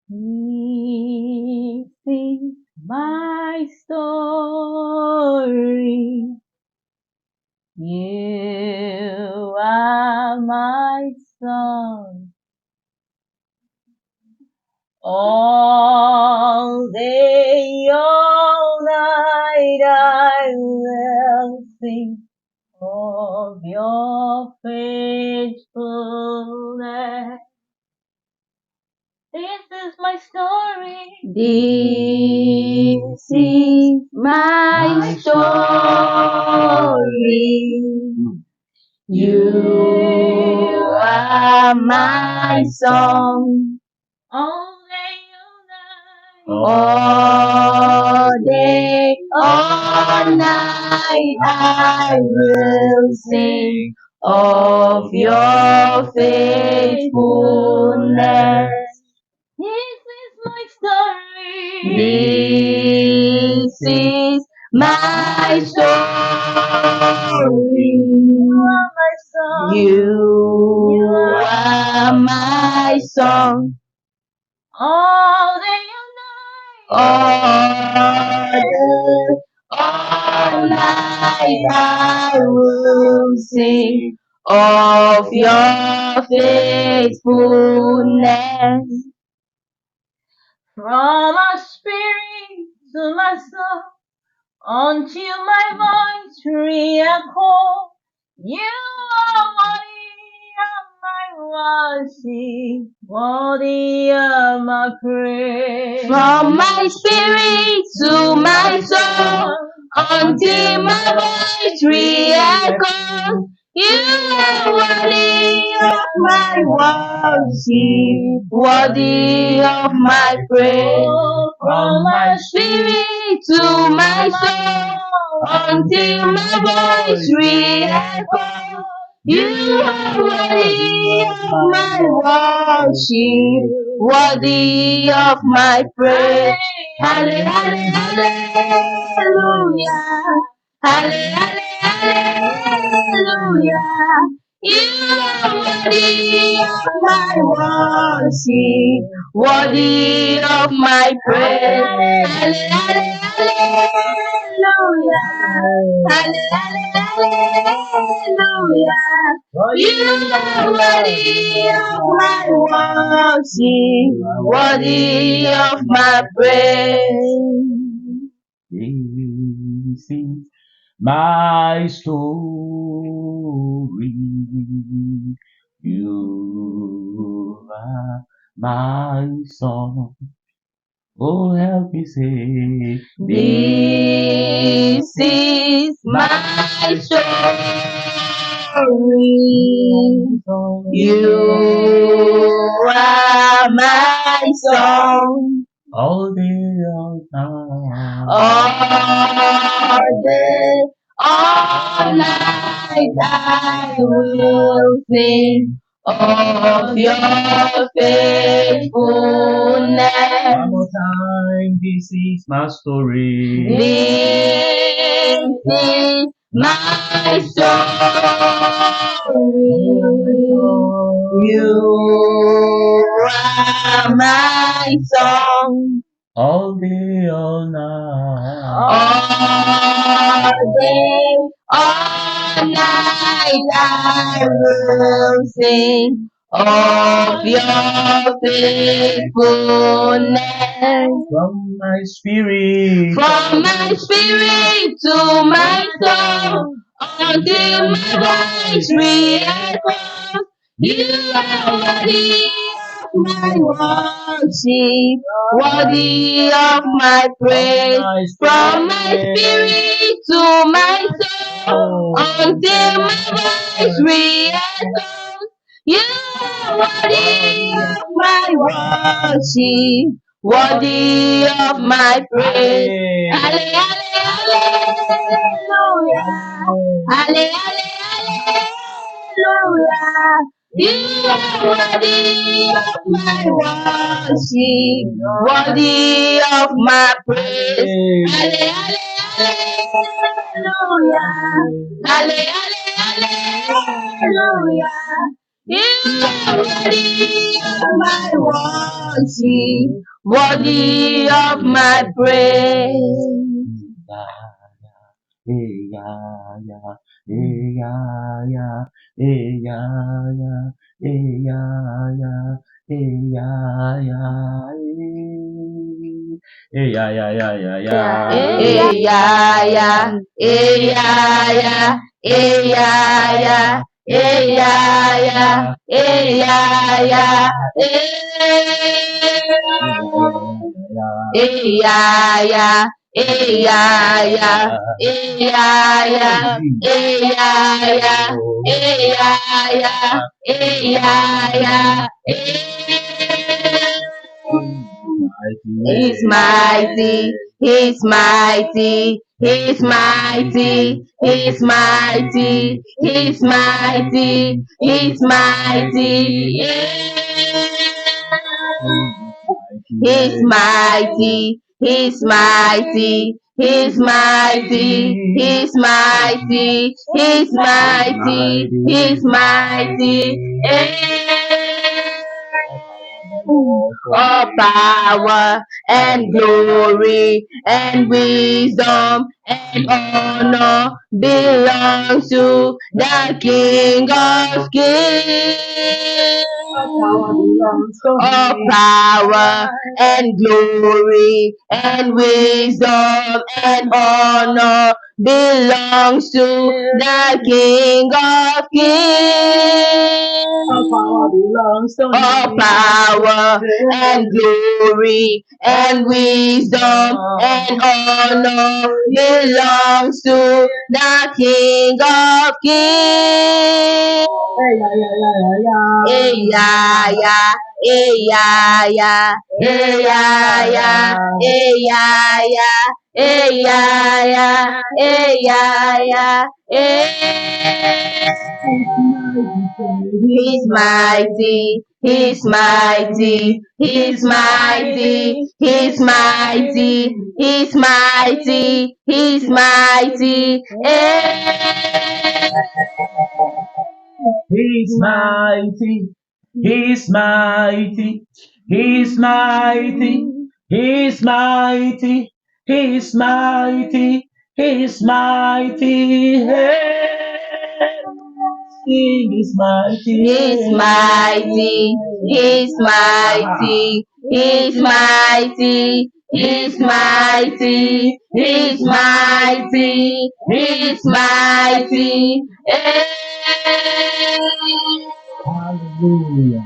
This is my story. You are my song. All day, all night, I will sing of your faithfulness. This is my story. This is my story. You are my song. All day, all night, I will sing of your faithfulness. This is my story. This is my story. You are my song. All day, all night, I will sing of your faithfulness. From my spirit to my soul, until my voice re-echoes, you are worthy of my worship, worthy of my praise. From my spirit to my soul, until my voice re-echoes, you are worthy of my worship, worthy of my praise. From my spirit to my soul, until my voice re-echoes, you are worthy of my worship, worthy of my praise. Hallelujah, hallelujah, hallelujah. You are worthy of my worship, worthy of my praise. Hallelujah, hallelujah. You are worthy of my worship, worthy of my praise. This is my story. You are my song. Oh, help me say, this is my story. You are my song. All day, all night. All day, all night, I will sing of your faithfulness. One more time, this is my story. This is my story. You are my song. All day, all night. All day, all night, I will sing of your faithfulness. From my spirit To my soul, until my voice re-echoes, you are worthy of my worship, worthy of my praise. From my spirit to my soul, until my voice re-echoes, you are worthy of my worship, worthy of my praise. Hallelujah, hallelujah. You are worthy of my worship, worthy of my praise. Hallelujah, hallelujah. You are worthy of my worship, worthy of my praise. He's mighty, he's mighty, he's mighty, he's mighty, he's mighty, he's mighty. He's mighty, he's mighty, he's mighty, he's mighty, he's mighty, he's mighty. All power and glory and wisdom and honor belongs to the King of Kings. All power and glory and wisdom and honor belongs to the King of Kings. All power and glory and wisdom and honor belongs to the King of Kings. Yeah, yeah, yeah, yeah, yeah, yeah, yeah, yeah, yeah, yeah. He's mighty, he's mighty, he's mighty, he's mighty, he's mighty, he's mighty. He's mighty, he's mighty, he's mighty, he's mighty, he's mighty, he's mighty. Hey, he's mighty, He's mighty, he's mighty, he's mighty, he's mighty, he's mighty, he's mighty. Hallelujah.